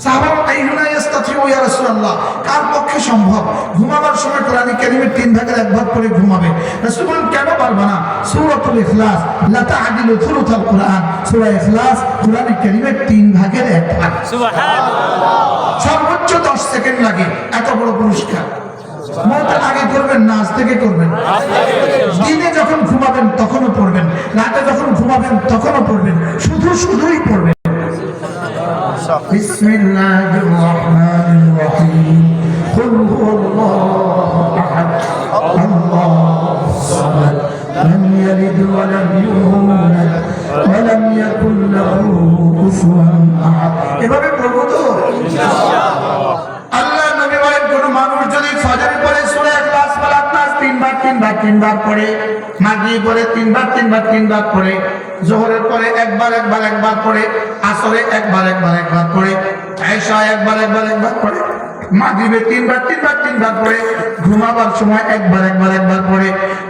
সাহাবারা আইহুনা ইস্তাতিউ ইয়া রাসূলুল্লাহ, কার পক্ষে সম্ভব ঘুমাবার সময় কোরআন কারীমের 3 ভাগের 1 ভাগ করে ঘুমাবে? রাসূল বলেন কেন পারবে না? সূরাতুল ইখলাস লা তা'দিলু থুলুথাল কুরআন, সূরা ইখলাস কোরআন কারীমের 3 ভাগের 1 ভাগ। সুবহানাল্লাহ। সর্বোচ্চ 10 সেকেন্ড লাগে, এত বড় পুরস্কার। মওতের আগে করবেন না আজ থেকে করবেন? দিনে যখন ঘুমাবেন তখনও পড়বেন, রাতে যখন ঘুমাবেন তখনও পড়বেন, শুধুই পড়বেন। বিসমিল্লাহির রহমানির রহিম। কুল হুয়াল্লাহু আহাদ, আল্লাহুস সামাদ, লাম ইয়ালিদ ওয়া লাম ইউলাদ ওয়া লাম ইয়াকুল লাহু কুফুয়ান আহাদ। এভাবে পড়বো তো ইনশাআল্লাহ। আল্লাহ নবী বলেন কোন মানুষ যদি ফজর পড়ে সূরা ইখলাস ফালাক নাস 3 বার পড়ে, মাগরিব পড়ে 3 বার পড়ে, যোহরের পরে একবার পড়ে, আসরে একবার পড়ে, ইশা একবার পড়ে, মাগরিবে 3 বার পড়ে, ঘুমাবার সময় একবার পড়ে।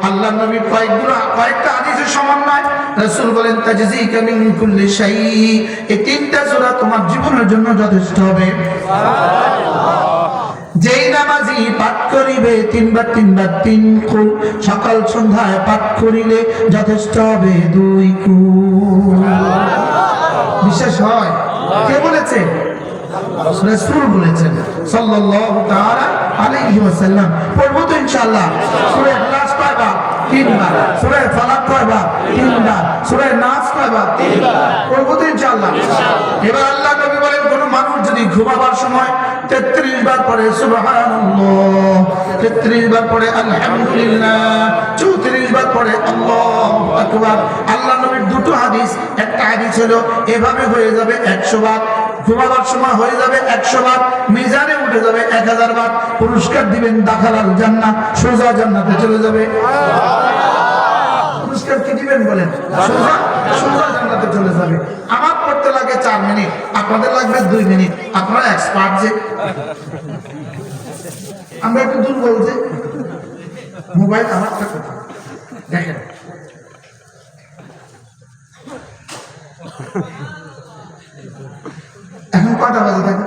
আল্লাহ নবী কয়েকটা হাদিসের সমন্বয় রাসূল বলেন তাজজিকা মিন কুল্লি শাই, এই 3টা সূরা তোমার জীবনের জন্য যথেষ্ট হবে। যেই নামাজি পাঠ করিবে 3 বার 3 কুল, সকাল সন্ধ্যায় পাঠ করিলে যথেষ্ট হবে 2 কুল। বিশেষ হয় কে বলেছে? রাসূল বলেছেন সাল্লাল্লাহু তাআলা আলাইহি ওয়াসাল্লাম। পড়বো তো ইনশাআল্লাহ। সূরা ইখলাস কয়বার? 3 বার। সূরা ফালাক কয়বার? 3 বার। সূরা নাস কয়বার? 3 বার। পড়বো তো ইনশাআল্লাহ। এবার আল্লাহ নবী বলেন কোন মানুষ যদি ঘুমাবার সময় 33 বার পড়ে সুবহানাল্লাহ, 33 বার পড়ে আলহামদুলিল্লাহ, 34 বার পড়ে আল্লাহু আকবার। আল্লাহ নবীর দুটো হাদিস, একটা হাদিস হলো এভাবে হয়ে যাবে 100 বার, ঘুমাবার সময় হয়ে যাবে 100 বার, মিজানে উঠে যাবে 1000 বার, পুরস্কার দিবেন দাখালাল জান্নাহ, সোজা জান্নাতে চলে যাবে। পুরস্কার কি দিবেন বলেন? সোজা জান্নাতে চলে যাবে। আমার পড়তে লাগে 4 মিনিট, আপনাদের লাগবে 2 মিনিট। আপনারা এক্সপার্ট যে, আমরা একটু দুর্বল যে। মোবাইল আমার কথা দেখেন, এখন কয়টা বাজে থাকে?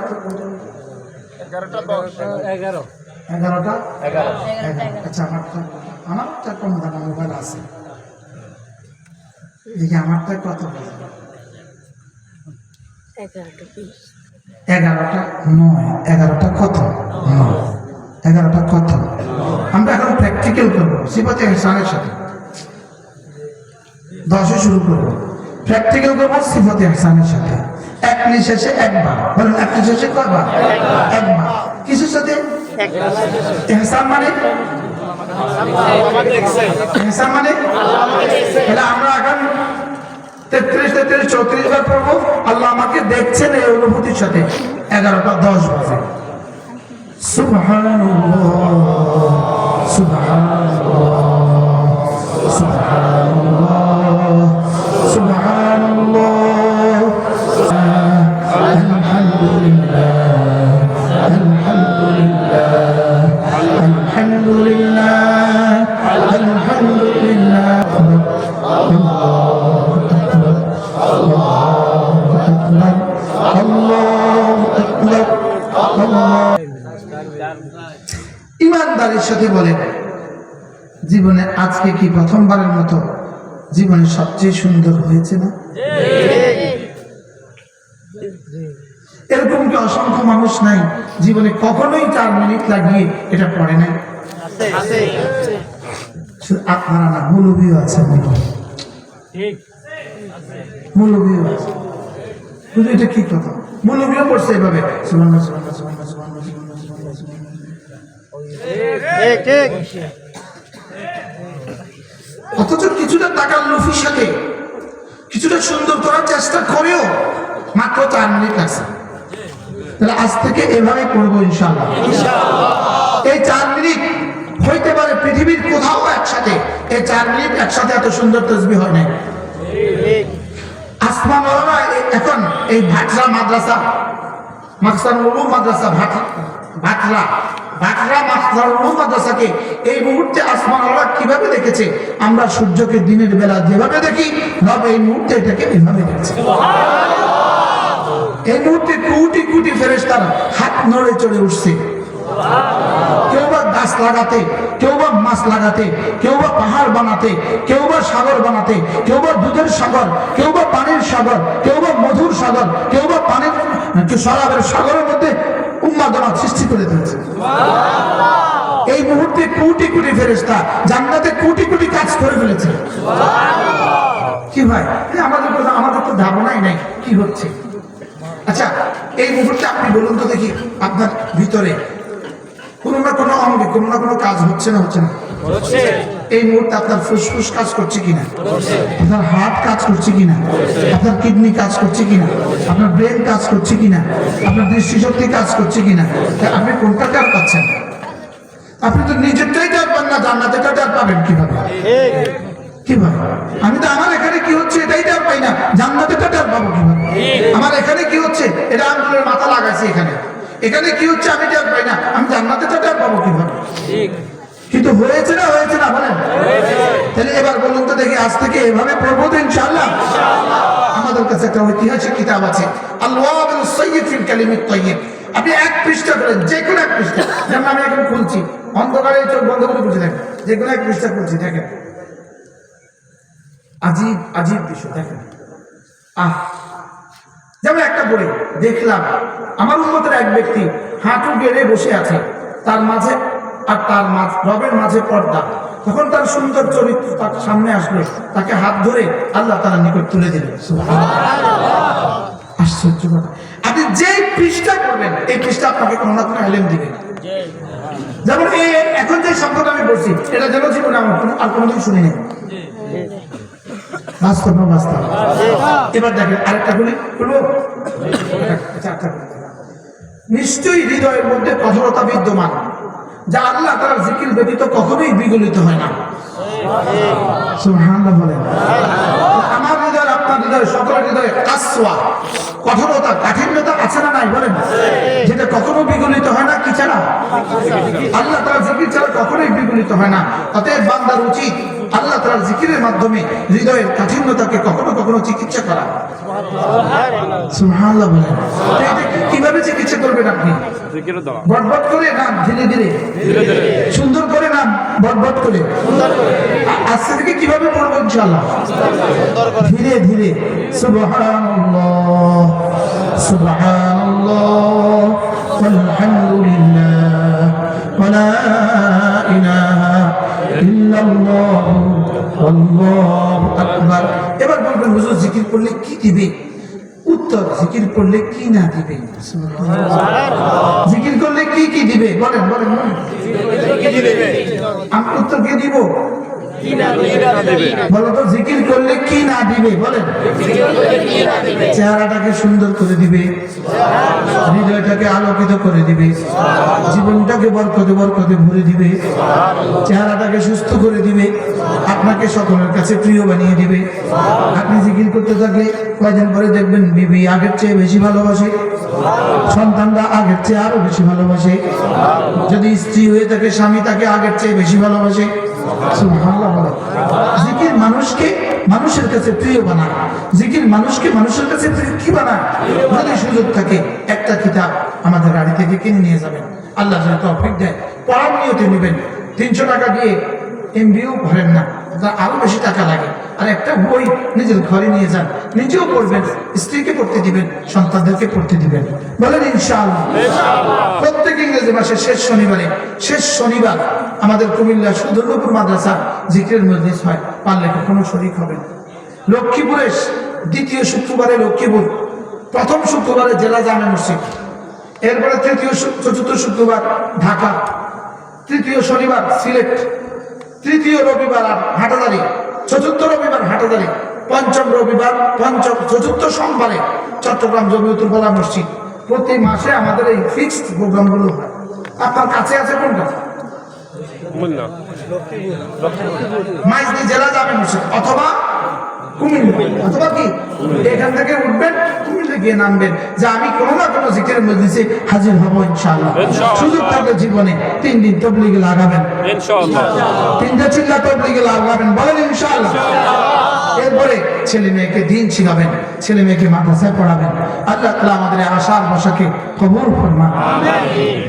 11টা 11। আচ্ছা আমারটা কম দাম মোবাইল আছে, দেখি আমারটা কত বাজে? 11টা 9। 11টা কত? 9। 11টা কত? আমরা এখন প্র্যাকটিক্যাল করবো সিফাতে ইহসানের সাথে। 10 শুরু করবো, প্র্যাকটিক্যাল করবো সিফাতে ইহসানের সাথে। এক নিঃশ্বাসে একবার বলুন, এক নিঃশ্বাসে কয়বার? একবার। কিসের সাথে? ইহসান মানে ইহসান মানে তাহলে আমরা এখন 33 34 বার পড়বো। আল্লাহ আমাকে দেখছেন এই অনুভূতির সাথে। 11টা 10 বাজে। সুবহানাল্লাহ সুবহানাল্লাহ সুবহানাল্লাহ সুবহানাল্লাহ, আলহামদুলিল্লাহ আলহামদুলিল্লাহ আলহামদুলিল্লাহ আলহামদুলিল্লাহ, ইমানদারের সাথে বলেন জীবনে আজকে কি প্রথমবারের মতো জীবনে সবচেয়ে সুন্দর হয়েছে না? এরকম কি অসংখ্য মানুষ নাই জীবনে কখনোই 4 মিনিট লাগিয়ে এটা পড়ে নাই? আপনারা না, মৌলবীও আছে, মৌলবীও আছে। বুঝলি এটা কি কথা? মৌলবীও পড়ছে এভাবে সুবহানাল্লাহ সুবহানাল্লাহ সুবহানাল্লাহ সুবহানাল্লাহ সুবহানাল্লাহ সুবহানাল্লাহ। অথচ কিছুটা টাকার লুফির সাথে কিছুটা সুন্দর করার চেষ্টা করেও মাত্র 4 মিনিট লাগছে। তাহলে আজ থেকে এভাবে করবো ইনশাআল্লাহ। এই 4 মিনিট হইতে পারে পৃথিবীর কোথাও একসাথে এই 4 মিনিট একসাথে এত সুন্দর তাসবিহ হয় নাই। আসমান ওলামা এখন এই ভাটরা মাদ্রাসা, মাকসানুল উলুম মাদ্রাসা ভাটরা মাকসানুল উলুম মাদ্রাসাকে এই মুহূর্তে আসমান ওলামা কিভাবে দেখেছে? আমরা সূর্যকে দিনের বেলা যেভাবে দেখি, রব এই মুহূর্তে এটাকে এভাবে দেখছে। এই মুহূর্তে কোটি কোটি ফেরেশতারা হাত নড়ে চড়ে উঠছে। কেউ বা গাছ লাগাতে, কেউ বা মাছ লাগাতে, কেউ বা পাহাড় বানাতে, কেউ বা সাগর বানাতে, কেউ বা দুধের সাগর, কেউ বা পানির সাগর, কেউ বা মধুর সাগর, কেউ বা পানির শরাবের সাগরের মধ্যে উন্মাদনা সৃষ্টি করে দিয়েছে। এই মুহূর্তে কোটি কোটি ফেরেশতা জান্নাতে কোটি কোটি কাজ করে ফেলেছে। কি ভাই, আমাদের তো ধারণাই নাই কি হচ্ছে। আচ্ছা, এই মুহূর্তে আপনি বলুন তো দেখি, আপনার ভিতরে কোনো না কোনো অঙ্গে কোনো না কোনো কাজ হচ্ছে না হচ্ছে না? এই মুহূর্তে আপনার ফুসফুস কাজ করছে কিনা, আপনার হার্ট কাজ করছে কিনা, আপনার কিডনি কাজ করছে কিনা, আপনার ব্রেন কাজ করছে কিনা, আপনার দৃষ্টিশক্তি কাজ করছে কিনা, আপনি কোনটা টের পাচ্ছেন? আপনি তো নিজেরটাই টের পান না, জান্নাতেটা টের পাবেন কিভাবে? কি ভাই, আমি তো আমার এখানে কি হচ্ছে এটাই টের পাই না, জান্নাতেটা টের পাবো কিভাবে? আমার এখানে কি হচ্ছে এটা আঙ্গুলের মাথা লাগাইছে, এখানে কি হচ্ছে আমি টের পাই না, আমি জান্নাতেটা টের পাবো কিভাবে? কিন্তু হয়েছে না হয়েছে না বলেন? তাহলে এবার বলুন তো দেখি, আজ থেকে এভাবে পড়বো তো ইনশাআল্লাহ? আমাদের কাছে একটা ঐতিহাসিক কিতাব আছে, আল-ওয়াবিলুস সাইয়্যিব ফিল কালিমিত তাইয়্যিব। আপনি এক পৃষ্ঠা করেন, যে কোনো এক পৃষ্ঠা, যেমন আমি এখন খুলছি, অন্ধকারে চোখ বন্ধ করে বুঝে দেখেন, যে কোনো এক পৃষ্ঠা খুলছি, দেখেন আজীব আজীব বিষয় দেখেন। যেমন একটা বই দেখলাম, আমার উম্মতের এক ব্যক্তি হাঁটু গেড়ে বসে আছে, তার মাঝে আর তার রবের মাঝে পর্দা। তখন তার সুন্দর চরিত্র তার সামনে আসলো, তাকে হাত ধরে আল্লাহ তাআলার নিকট তুলে দিলেন। আশ্চর্য কথা, আপনি যে পৃষ্ঠা করবেন এই পৃষ্ঠা আপনাকে কোনো না কোনো এলেম দিবে। যেমন এখন যে শব্দটা আমি বলছি, এটা যেন জীবনে আমার আর কোনোদিন শুনিনি, বাস্তব না বাস্তব? এবার দেখেন আরেকটা বলি, নিশ্চয়ই হৃদয়ের মধ্যে কঠোরতা বিদ্যমান, যা আল্লাহ তাআলার জিকির ব্যতীত কখনোই বিগলিত হয় না। সুবহানাল্লাহ বলেন। আমার হৃদয়, আপনার হৃদয়, সকলের হৃদয়ে কাসওয়া, কঠোরতা, কাঠিন্যতা আছে না নাই বলেন? যেটা কখনো বিগলিত হয় না, কি ছাড়া? আল্লাহ তাআলার জিকির ছাড়া কখনোই বিগলিত হয় না। অতএব বান্দার উচিত আল্লাহ তাআলার জিকিরের মাধ্যমে হৃদয়ের কাঠিন্যতাকে কখনো কখনো চিকিৎসা করা। সুবহানাল্লাহ বলেন। কিভাবে চিকিৎসা করবেন আপনি? বটবট করে না ধীরে ধীরে? সুন্দর করে না বটবট করে? আজকে থেকে কিভাবে পড়বো ইনশাআল্লাহ? ধীরে ধীরে। সুবহানাল্লাহ সুবহানাল্লাহ আলহামদুলিল্লাহ ওয়া লা ইলাহা ইল্লাল্লাহ আল্লাহু আকবার। এবার বলবেন হুজুর জিকির করলে কি দিবে? উত্তর, জিকির করলে কি না দিবে? জিকির করলে কি কি দিবে বলেন বলেন বলেন? আমি উত্তর কি দিব? বলো তো, জিকির করলে কি না দিবে বলেন? চেহারাটাকে সুন্দর করে দিবে, হৃদয়টাকে আলোকিত করে দিবে, জীবনটাকে বরকতে বরকতে ভরে দিবে, চেহারাটাকে সুস্থ করে দিবে, আপনাকে সকলের কাছে প্রিয় বানিয়ে দিবে। আপনি জিকির করতে থাকলে কয়দিন পরে দেখবেন বিবি আগের চেয়ে বেশি ভালোবাসে, সন্তানরা আগের চেয়ে আরো বেশি ভালোবাসে, যদি স্ত্রী হয়ে থাকে স্বামী তাকে আগের চেয়ে বেশি ভালোবাসে। সুবহানাল্লাহ। জিকির মানুষকে মানুষের কাছে প্রিয় বানায়, জিকির মানুষকে মানুষের কাছে কি বানায়? যদি সুযোগ থাকে একটা কিতাব আমাদের গাড়ি থেকে কিনে নিয়ে যাবেন, আল্লাহ যদি তৌফিক দেয় পড়ার নিয়তে নেবেন। 300 টাকা দিয়ে এমবিও ভরেন না, আরো বেশি টাকা লাগে। আর একটা বই নিজের ঘরে নিয়ে যান, নিজেও পড়বেন, স্ত্রীকে পড়তে দিবেন, সন্তানদেরকে পড়তে দিবেন। বলেন ইনশাআল্লাহ। প্রত্যেক ইংরেজি মাসের শেষ শনিবার আমাদের কুমিল্লা সুদর্ণপুর মাদ্রাসা জিকিরের মজলিস হয়, পারলে কখনো শরীক হবেন। লক্ষ্মীপুরে দ্বিতীয় শুক্রবারে লক্ষ্মীপুর, প্রথম শুক্রবারে জেলা জামে মসজিদ, এরপরে চতুর্থ শুক্রবার ঢাকা, তৃতীয় শনিবার সিলেট, তৃতীয় রবিবার হাটাদারি, চতুর্থ রবিবার হাটাদারি, চতুর্থ সোমবারে চট্টগ্রাম জমিয়তুল ফালাহ মসজিদ। প্রতি মাসে আমাদের এই ফিক্সড প্রোগ্রামগুলো হয়। আপনার কাছে আছে কোনটা? মাইজদি জেলা জামে মসজিদ অথবা কুমিল্লা, অথবা কি এখান থেকে উঠবেন কুমিল্লা গিয়ে নামবেন যে আমি কোনো না কোনো জিকিরের মজলিসে হাজির হব ইনশাআল্লাহ। সুযোগ থাকলে জীবনে 3 দিন তাবলীগে লাগাবেন ইনশাআল্লাহ। 3টা চিল্লা তাবলীগে লাগাবেন, বলেন ইনশাআল্লাহ। এরপরে ছেলে মেয়েকে দিন শিখাবেন, ছেলে মেয়েকে মাদ্রাসায় পড়াবেন। আল্লাহ তাআলা আমাদের আশার বসাকে কবুল ফরমান।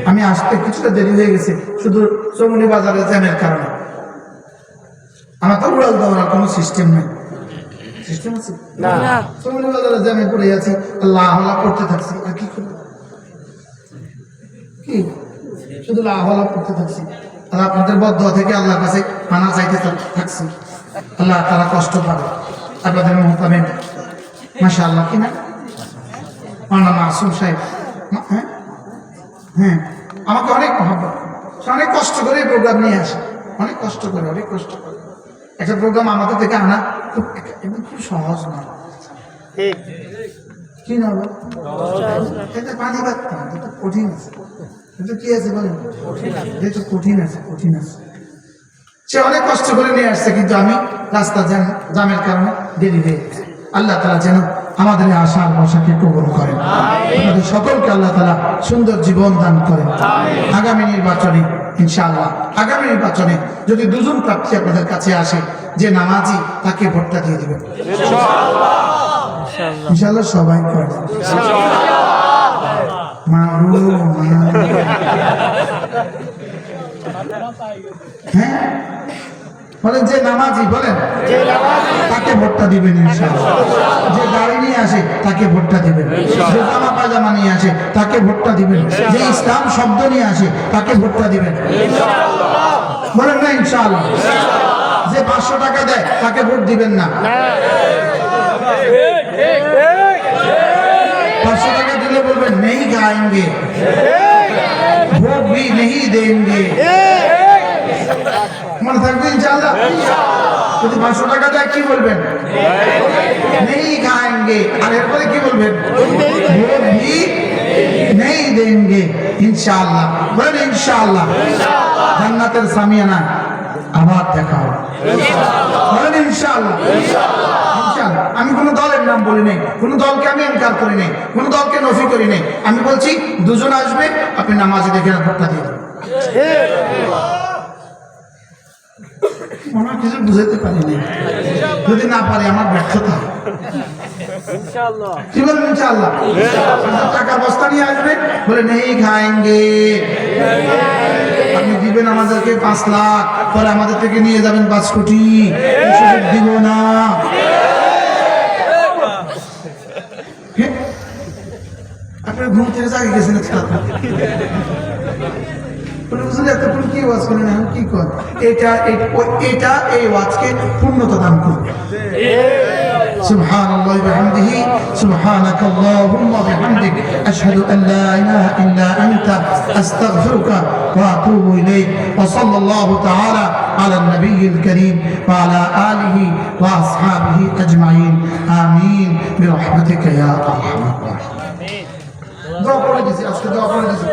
আমি আসতে কিছুটা দেরি হয়ে গেছে শুধু চৌমুনি বাজারে জ্যামের কারণে। আমার তো উড়াল দেওয়ার কোনো সিস্টেম নেই। সিস্টেম আছে না, চৌমুনি বাজারে জ্যামে পড়ে আছি, আল্লাহ আল্লাহ করতে থাকছি। আর কি করব, কি শুধু আল্লাহ আল্লাহ করতে থাকছি। আর আপনাদের বদদোয়া থেকে আল্লাহর কাছে মানা চাইতে থাকছি। আল্লাহ তারা কষ্ট পাবে। আপনাদের মোহতামিম মাশাআল্লাহ কিনা মাওলানা মাসুম সাহেব, হ্যাঁ হ্যাঁ, আমাকে অনেক মহব্বত, অনেক কষ্ট করে এই প্রোগ্রাম নিয়ে আসে, অনেক কষ্ট করে, অনেক কষ্ট করে। একটা প্রোগ্রাম আমাদের থেকে আনা খুব সহজ না। কি না এটা পানি বাড়তাম, এটা কঠিন আছে, এটা কি আছে বলেন, এটা কঠিন আছে, কঠিন আছে। সে অনেক কষ্ট করে নিয়ে আসছে, কিন্তু আমি রাস্তা জামের কারণে দেরি হয়ে গেছে। আল্লাহ তাআলা যেন আমাদের আশার বসাকে কবুল করেন, আমাদের সকলকে আল্লাহ তাআলা সুন্দর জীবন দান করেন। আগামী নির্বাচনে ইনশাআল্লাহ, আগামী নির্বাচনে যদি দুজন প্রার্থী আপনাদের কাছে আসে যে নামাজি, তাকে ভোটটা দিয়ে দিবেন ইনশাআল্লাহ। সবাই করে হ্যাঁ বলেন, যে নামাজি বলেন তাকে ভোটটা দিবেন ইনশাআল্লাহ। যে গাড়ি নিয়ে আসে তাকে ভোটটা দিবেন, যে জামা পায়জামা নিয়ে আসে তাকে ভোটটা দিবেন, যে ইসলাম শব্দ নিয়ে আসে তাকে ভোটটা দিবেন বলেন না ইনশাআল্লাহ। যে 500 টাকা দেয় তাকে ভোট দিবেন না। 500 টাকা দিলে বলবেন নেই খাएंगे, ভোট भी नहीं देंगे, মনে থাকবে ইনশাআল্লাহ। যদি 500 টাকা দেয় কি বলবেন, নেই খাएंगे, আর এরপরে কি বলবেন, ভোট भी नहीं देंगे ইনশাআল্লাহ। বলেন ইনশাআল্লাহ। জান্নাতের সামিয়ানা আবার দেখা হবে বলেন ইনশাআল্লাহ। ইনশাআল্লাহ। আমি কোনো দলের নাম বলি নাই, কোনো দলকে আমি ইনকার করি নাই, কোনো দলকে নফি করি নাই। আমি বলছি দুজন আসবে, আপনি নামাজি দেখে ভোটটা দিয়ে দেবেন। মনে হয় কিছু বুঝাতে পারিনি, যদি না পারি আমার ব্যর্থতা। কি বলেন ইনশাআল্লাহ। টাকার বস্তা নিয়ে আসবে, বলে নেই খাएंगे, আপনি দিবেন আমাদেরকে 5 লাখ, পরে আমাদের থেকে নিয়ে যাবেন 5 কোটি, দিব না। আপনার ঘুম থেকে জাগে গেছেন কি ওয়াজ করেন, কি কর এটা এটা এই ওয়াজকে পূর্ণতা দান করবে। সুবহানাল্লাহি ওয়া বিহামদিহি, সুবহানাকাল্লাহুম্মা ওয়া বিহামদিক, আশহাদু আন লা ইলাহা ইল্লা আনতা, আস্তাগফিরুকা ওয়া আতুবু ইলাইক। ওয়া সাল্লাল্লাহু তাআলা আলা নবিয়্যিল কারীম ওয়া আলা আলিহি ওয়া আসহাবিহি আজমাইন। আমিন বিরহমাতিকা ইয়া আরহামার রাহিমিন। দোয়া করে দিছি, আজকে দোয়া করে দিছি।